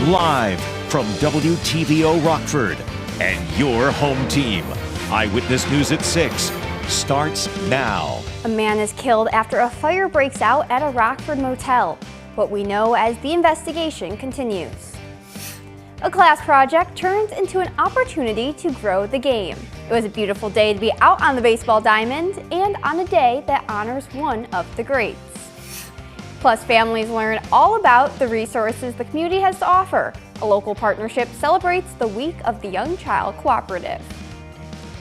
live from WTVO Rockford and your home team. Eyewitness News at 6 starts now. A man is killed after a fire breaks out at a Rockford motel. What we know as the investigation continues. A class project turns into an opportunity to grow the game. It was a beautiful day to be out on the baseball diamond and on a day that honors one of the greats. Plus, families learn all about the resources the community has to offer. A local partnership celebrates the Week of the Young Child Cooperative.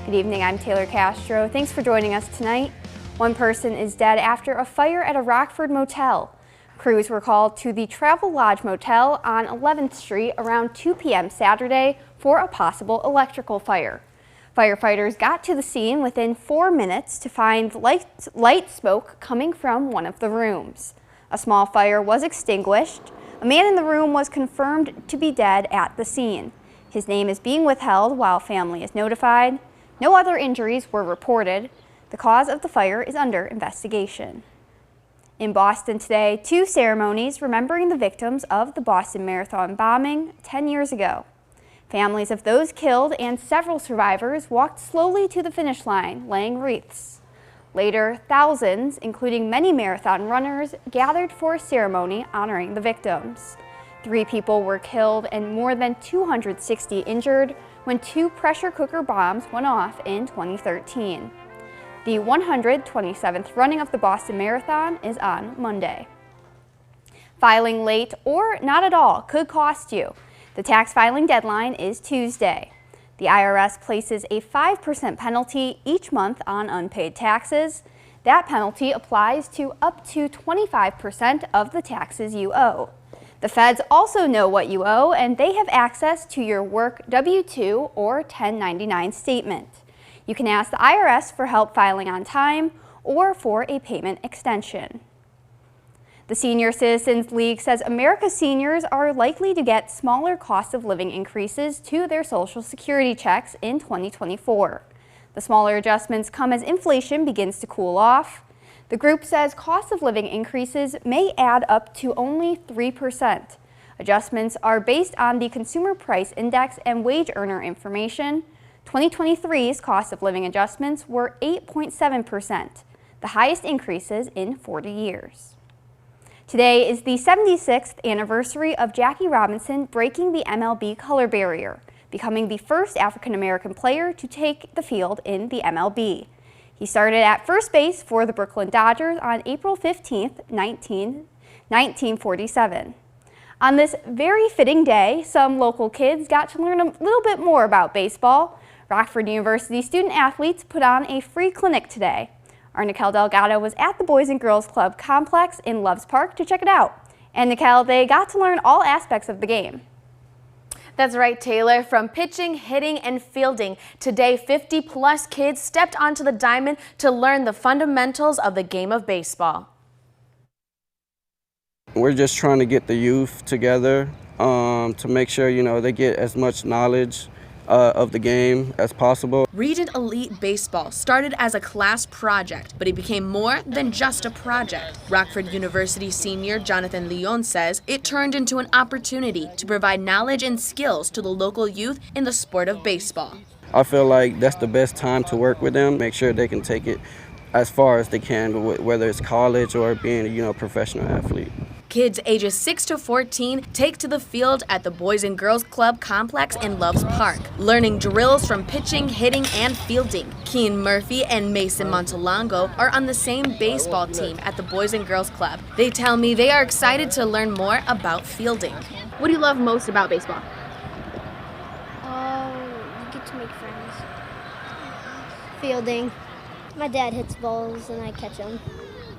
Good evening, I'm Taylor Castro. Thanks for joining us tonight. One person is dead after a fire at a Rockford motel. Crews were called to the Travel Lodge Motel on 11th Street around 2 p.m. Saturday for a possible electrical fire. Firefighters got to the scene within 4 minutes to find light smoke coming from one of the rooms. A small fire was extinguished. A man in the room was confirmed to be dead at the scene. His name is being withheld while family is notified. No other injuries were reported. The cause of the fire is under investigation. In Boston today, 2 ceremonies remembering the victims of the Boston Marathon bombing 10 years ago. Families of those killed and several survivors walked slowly to the finish line, laying wreaths. Later, thousands, including many marathon runners, gathered for a ceremony honoring the victims. 3 people were killed and more than 260 injured when 2 pressure cooker bombs went off in 2013. The 127th running of the Boston Marathon is on Monday. Filing late or not at all could cost you. The tax filing deadline is Tuesday. The IRS places a 5% penalty each month on unpaid taxes. That penalty applies to up to 25% of the taxes you owe. The feds also know what you owe, and they have access to your work W-2 or 1099 statement. You can ask the IRS for help filing on time or for a payment extension. The Senior Citizens League says America's seniors are likely to get smaller cost of living increases to their Social Security checks in 2024. The smaller adjustments come as inflation begins to cool off. The group says cost of living increases may add up to only 3%. Adjustments are based on the Consumer Price Index and wage earner information. 2023's cost of living adjustments were 8.7%, the highest increases in 40 years. Today is the 76th anniversary of Jackie Robinson breaking the MLB color barrier, becoming the first African-American player to take the field in the MLB. He started at first base for the Brooklyn Dodgers on April 15, 1947. On this very fitting day, some local kids got to learn a little bit more about baseball. Rockford University student athletes put on a free clinic today. Our Nicole Delgado was at the Boys and Girls Club complex in Loves Park to check it out. And Nicole, they got to learn all aspects of the game. That's right, Taylor. From pitching, hitting, and fielding, today 50-plus kids stepped onto the diamond to learn the fundamentals of the game of baseball. We're just trying to get the youth together to make sure, they get as much knowledge of the game as possible. Regent Elite Baseball started as a class project, but it became more than just a project. Rockford University senior Jonathan Leon says it turned into an opportunity to provide knowledge and skills to the local youth in the sport of baseball. I feel like that's the best time to work with them, make sure they can take it as far as they can, whether it's college or being a professional athlete. Kids ages 6 to 14 take to the field at the Boys and Girls Club complex in Loves Park, learning drills from pitching, hitting, and fielding. Keen Murphy and Mason Montalongo are on the same baseball team at the Boys and Girls Club. They tell me they are excited to learn more about fielding. What do you love most about baseball? You get to make friends. Fielding. My dad hits balls and I catch them.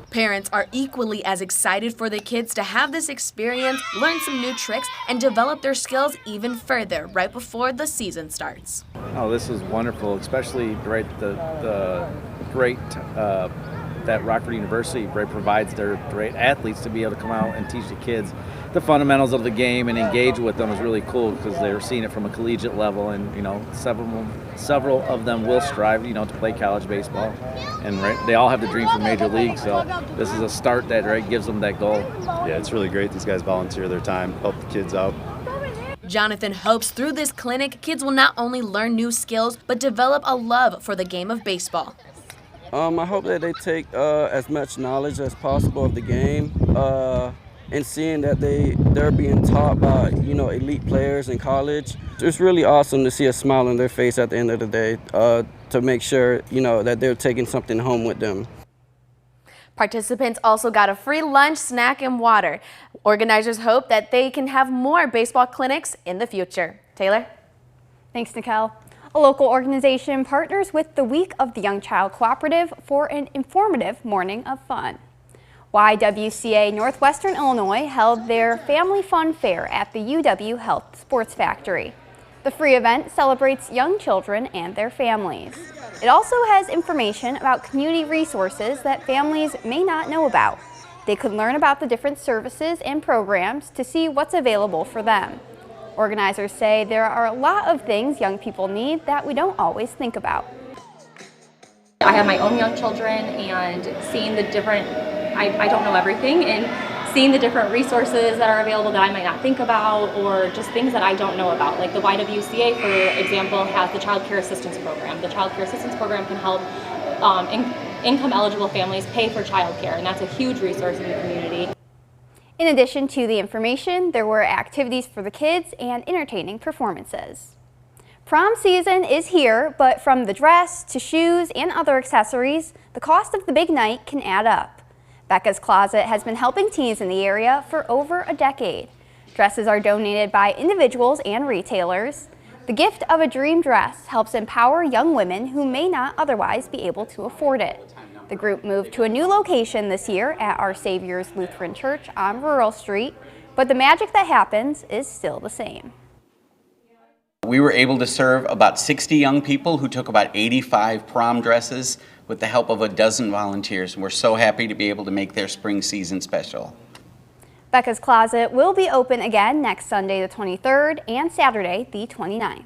Parents are equally as excited for the kids to have this experience, learn some new tricks, and develop their skills even further right before the season starts. Oh, this is wonderful, especially the great that Rockford University provides their great athletes to be able to come out and teach the kids the fundamentals of the game and engage with them is really cool because they're seeing it from a collegiate level, and several of them will strive to play college baseball, and they all have the dream for major league, so this is a start that gives them that goal. Yeah, it's really great. These guys volunteer their time, help the kids out. Jonathan hopes through this clinic, kids will not only learn new skills, but develop a love for the game of baseball. I hope that they take as much knowledge as possible of the game, and seeing that they're being taught by, elite players in college. It's really awesome to see a smile on their face at the end of the day, to make sure, that they're taking something home with them. Participants also got a free lunch, snack, and water. Organizers hope that they can have more baseball clinics in the future. Taylor? Thanks, Nicole. A local organization partners with the Week of the Young Child Cooperative for an informative morning of fun. YWCA Northwestern Illinois held their Family Fun Fair at the UW Health Sports Factory. The free event celebrates young children and their families. It also has information about community resources that families may not know about. They could learn about the different services and programs to see what's available for them. Organizers say there are a lot of things young people need that we don't always think about. I have my own young children, and seeing the different, I don't know everything, and seeing the different resources that are available that I might not think about, or just things that I don't know about. Like the YWCA, for example, has the Child Care Assistance Program. The Child Care Assistance Program can help income-eligible families pay for child care, and that's a huge resource in the community. In addition to the information, there were activities for the kids and entertaining performances. Prom season is here, but from the dress to shoes and other accessories, the cost of the big night can add up. Becca's Closet has been helping teens in the area for over a decade. Dresses are donated by individuals and retailers. The gift of a dream dress helps empower young women who may not otherwise be able to afford it. The group moved to a new location this year at Our Savior's Lutheran Church on Rural Street, but the magic that happens is still the same. We were able to serve about 60 young people who took about 85 prom dresses with the help of a dozen volunteers. We're so happy to be able to make their spring season special. Becca's Closet will be open again next Sunday the 23rd and Saturday the 29th.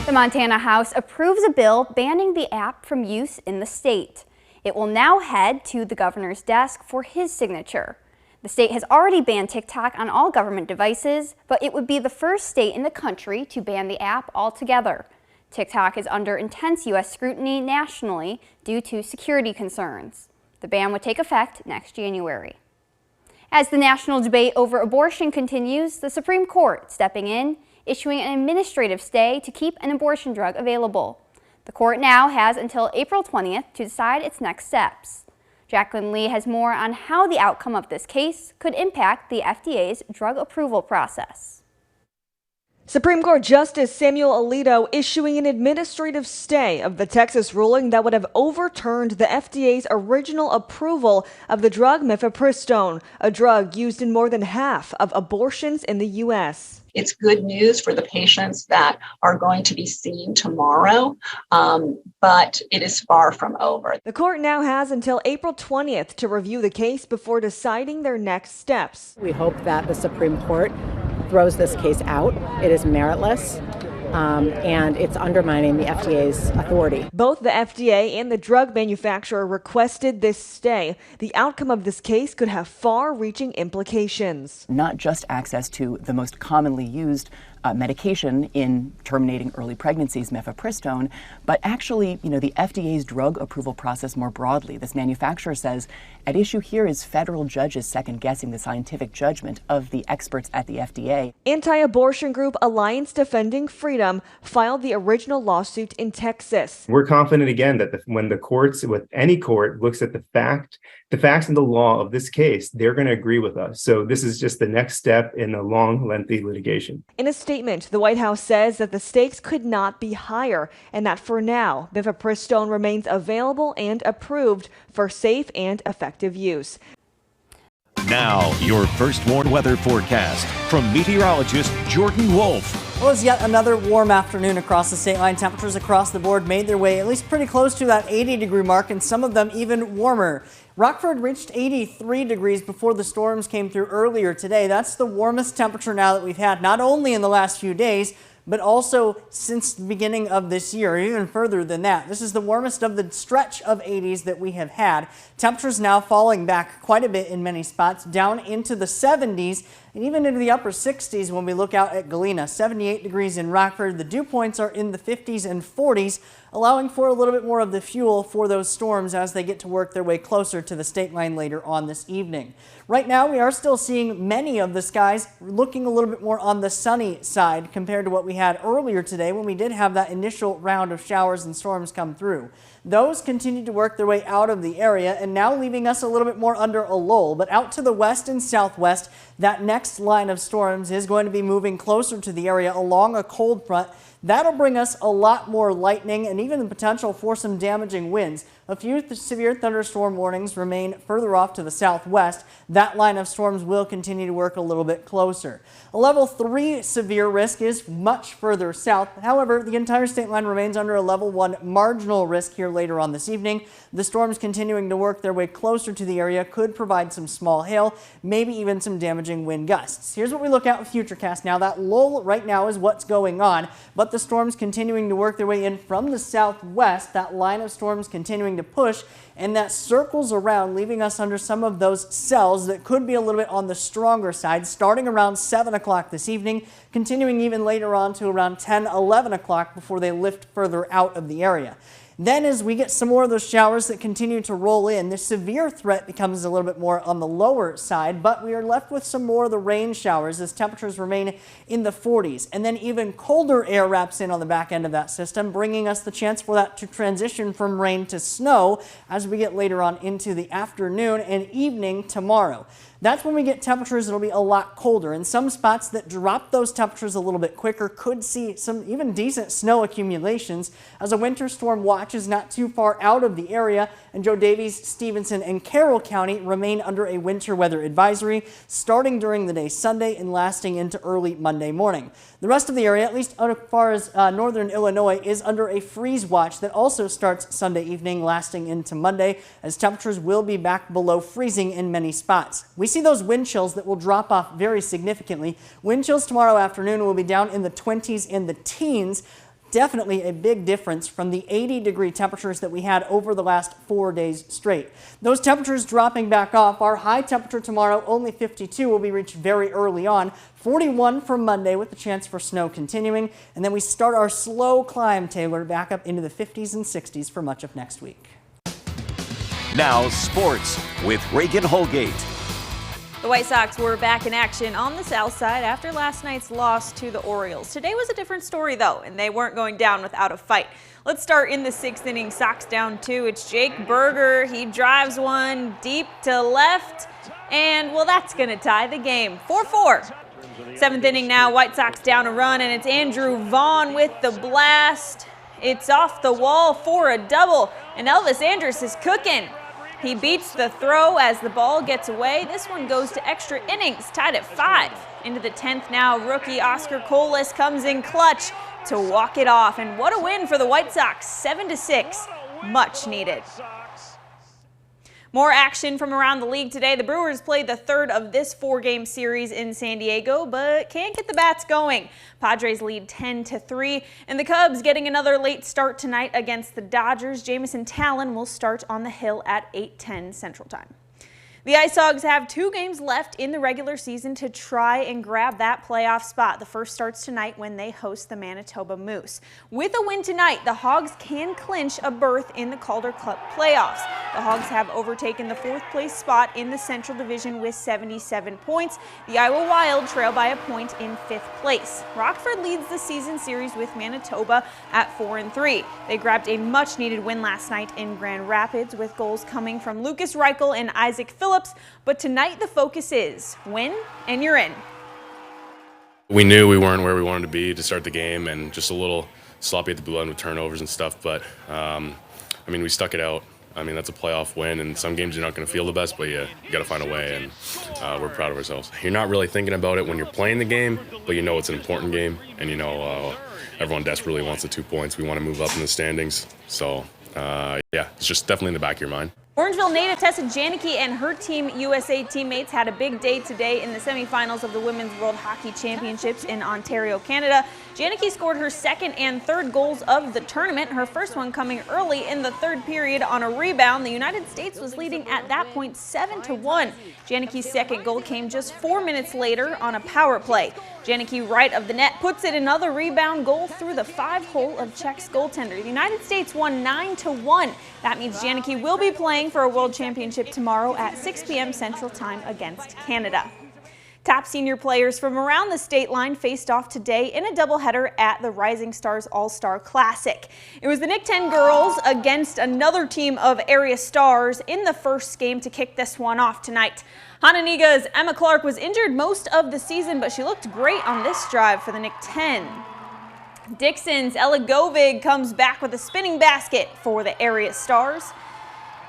The Montana House approves a bill banning the app from use in the state. It will now head to the governor's desk for his signature. The state has already banned TikTok on all government devices, but it would be the first state in the country to ban the app altogether. TikTok is under intense U.S. scrutiny nationally due to security concerns. The ban would take effect next January. As the national debate over abortion continues, the Supreme Court stepping in, issuing an administrative stay to keep an abortion drug available. The court now has until April 20th to decide its next steps. Jacqueline Lee has more on how the outcome of this case could impact the FDA's drug approval process. Supreme Court Justice Samuel Alito issuing an administrative stay of the Texas ruling that would have overturned the FDA's original approval of the drug mifepristone, a drug used in more than half of abortions in the U.S. It's good news for the patients that are going to be seen tomorrow, but it is far from over. The court now has until April 20th to review the case before deciding their next steps. We hope that the Supreme Court throws this case out. It is meritless, and it's undermining the FDA's authority. Both the FDA and the drug manufacturer requested this stay. The outcome of this case could have far-reaching implications. Not just access to the most commonly used medication in terminating early pregnancies, mifepristone, but actually, the FDA's drug approval process more broadly. This manufacturer says at issue here is federal judges second-guessing the scientific judgment of the experts at the FDA. Anti-abortion group Alliance Defending Freedom filed the original lawsuit in Texas. We're confident again that when the courts, with any court, looks at the facts and the law of this case, they're going to agree with us. So this is just the next step in a long, lengthy litigation. In a statement, the White House says that the stakes could not be higher and that for now, mifepristone remains available and approved for safe and effective use. Now, your first warn weather forecast from meteorologist Jordan Wolf. It was yet another warm afternoon across the state line. Temperatures across the board made their way at least pretty close to that 80-degree mark, and some of them even warmer. Rockford reached 83 degrees before the storms came through earlier today. That's the warmest temperature now that we've had, not only in the last few days, but also since the beginning of this year, even further than that. This is the warmest of the stretch of 80s that we have had. Temperatures now falling back quite a bit in many spots, down into the 70s. and even into the upper 60s when we look out at Galena. 78 degrees in Rockford. The dew points are in the 50s and 40s, allowing for a little bit more of the fuel for those storms as they get to work their way closer to the state line later on this evening. Right now, we are still seeing many of the skies looking a little bit more on the sunny side compared to what we had earlier today when we did have that initial round of showers and storms come through. Those continue to work their way out of the area and now leaving us a little bit more under a lull. But out to the west and southwest, that next line of storms is going to be moving closer to the area along a cold front. That'll bring us a lot more lightning and even the potential for some damaging winds. A few severe thunderstorm warnings remain further off to the southwest. That line of storms will continue to work a little bit closer. A level 3 severe risk is much further south. However, the entire state line remains under a level 1 marginal risk here later on this evening. The storms continuing to work their way closer to the area could provide some small hail, maybe even some damaging wind gusts. Here's what we look at with Futurecast now. That lull right now is what's going on, but the storms continuing to work their way in from the southwest. That line of storms continuing to push, and that circles around, leaving us under some of those cells that could be a little bit on the stronger side, starting around 7 o'clock this evening, continuing even later on to around 10, 11 o'clock before they lift further out of the area. Then as we get some more of those showers that continue to roll in, the severe threat becomes a little bit more on the lower side, but we are left with some more of the rain showers as temperatures remain in the 40s. And then even colder air wraps in on the back end of that system, bringing us the chance for that to transition from rain to snow as we get later on into the afternoon and evening tomorrow. That's when we get temperatures that'll be a lot colder, and some spots that drop those temperatures a little bit quicker could see some even decent snow accumulations as a winter storm watch is not too far out of the area, and Joe Davies, Stevenson, and Carroll County remain under a winter weather advisory starting during the day Sunday and lasting into early Monday morning. The rest of the area, at least as far as northern Illinois, is under a freeze watch that also starts Sunday evening lasting into Monday as temperatures will be back below freezing in many spots. We see those wind chills that will drop off very significantly. Wind chills tomorrow afternoon will be down in the 20s and the teens. Definitely a big difference from the 80-degree temperatures that we had over the last 4 days straight. Those temperatures dropping back off. Our high temperature tomorrow, only 52, will be reached very early on. 41 for Monday with the chance for snow continuing. And then we start our slow climb, Taylor, back up into the 50s and 60s for much of next week. Now sports with Reagan Holgate. The White Sox were back in action on the south side after last night's loss to the Orioles. Today was a different story, though, and they weren't going down without a fight. Let's start in the 6th inning. Sox down 2. It's Jake Berger. He drives one deep to left, and, well, that's going to tie the game. 4-4. 7th inning now. White Sox down a run, and it's Andrew Vaughn with the blast. It's off the wall for a double, and Elvis Andrus is cooking. He beats the throw as the ball gets away. This one goes to extra innings, tied at 5. Into the 10th now, rookie Oscar Colas comes in clutch to walk it off. And what a win for the White Sox, 7-6, much needed. More action from around the league today. The Brewers played the 3rd of this 4-game series in San Diego, but can't get the bats going. Padres lead 10-3, and the Cubs getting another late start tonight against the Dodgers. Jamison Talon will start on the hill at 8:10 Central Time. The Ice Hogs have 2 games left in the regular season to try and grab that playoff spot. The first starts tonight when they host the Manitoba Moose. With a win tonight, the Hogs can clinch a berth in the Calder Cup playoffs. The Hogs have overtaken the 4th place spot in the Central Division with 77 points. The Iowa Wild trail by a point in 5th place. Rockford leads the season series with Manitoba at 4-3. They grabbed a much-needed win last night in Grand Rapids with goals coming from Lucas Reichel and Isaac Phillips. But tonight the focus is win and you're in. We knew we weren't where we wanted to be to start the game and just a little sloppy at the blue line with turnovers and stuff. But, we stuck it out. That's a playoff win, and some games you're not going to feel the best, but you got to find a way, and we're proud of ourselves. You're not really thinking about it when you're playing the game, but you know it's an important game, and everyone desperately wants the 2 points. We want to move up in the standings. So, it's just definitely in the back of your mind. Orangeville native Tessa Janicki and her Team USA teammates had a big day today in the semifinals of the Women's World Hockey Championships in Ontario, Canada. Janicki scored her second and third goals of the tournament, her first one coming early in the third period on a rebound. The United States was leading at that point 7-1. Janicki's second goal came just 4 minutes later on a power play. Janicki, right of the net, puts in another rebound goal through the 5-hole of Czech's goaltender. The United States won 9-1. That means Janicki will be playing for a World Championship tomorrow at 6 p.m. Central Time against Canada. Top senior players from around the state line faced off today in a doubleheader at the Rising Stars All-Star Classic. It was the Nick 10 girls against another team of area stars in the first game to kick this one off tonight. Hananiga's Emma Clark was injured most of the season, but she looked great on this drive for the Nick 10. Dixon's Ella Govig comes back with a spinning basket for the area stars.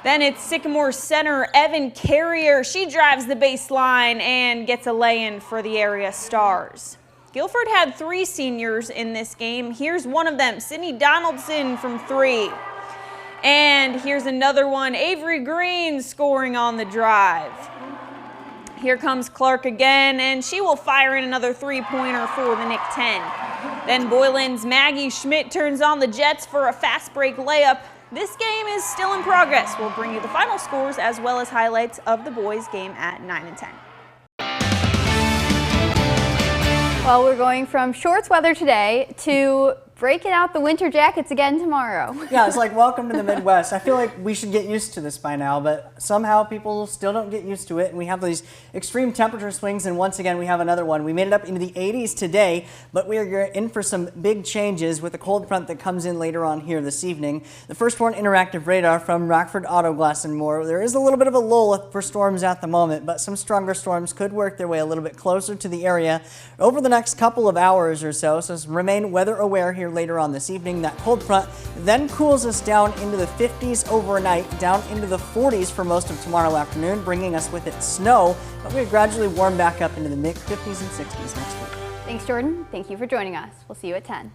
Then it's Sycamore center Evan Carrier. She drives the baseline and gets a lay-in for the area stars. Guilford had 3 seniors in this game. Here's one of them, Sydney Donaldson from 3. And here's another one, Avery Green scoring on the drive. Here comes Clark again, and she will fire in another 3-pointer for the Nick 10. Then Boylan's Maggie Schmidt turns on the Jets for a fast break layup. This game is still in progress. We'll bring you the final scores as well as highlights of the boys' game at 9 and 10. Well, we're going from shorts weather today to breaking out the winter jackets again tomorrow. Yeah, it's like welcome to the Midwest. I feel like we should get used to this by now, but somehow people still don't get used to it, and we have these extreme temperature swings, and once again we have another one. We made it up into the 80s today, but we are in for some big changes with a cold front that comes in later on here this evening. The first one, interactive radar from Rockford Auto Glass and More. There is a little bit of a lull for storms at the moment, but some stronger storms could work their way a little bit closer to the area over the next couple of hours or so, so remain weather aware here later on this evening. That cold front then cools us down into the 50s overnight, down into the 40s for most of tomorrow afternoon, bringing us with it snow, but we gradually warm back up into the mid 50s and 60s next week. Thanks, Jordan. Thank you for joining us. We'll see you at 10.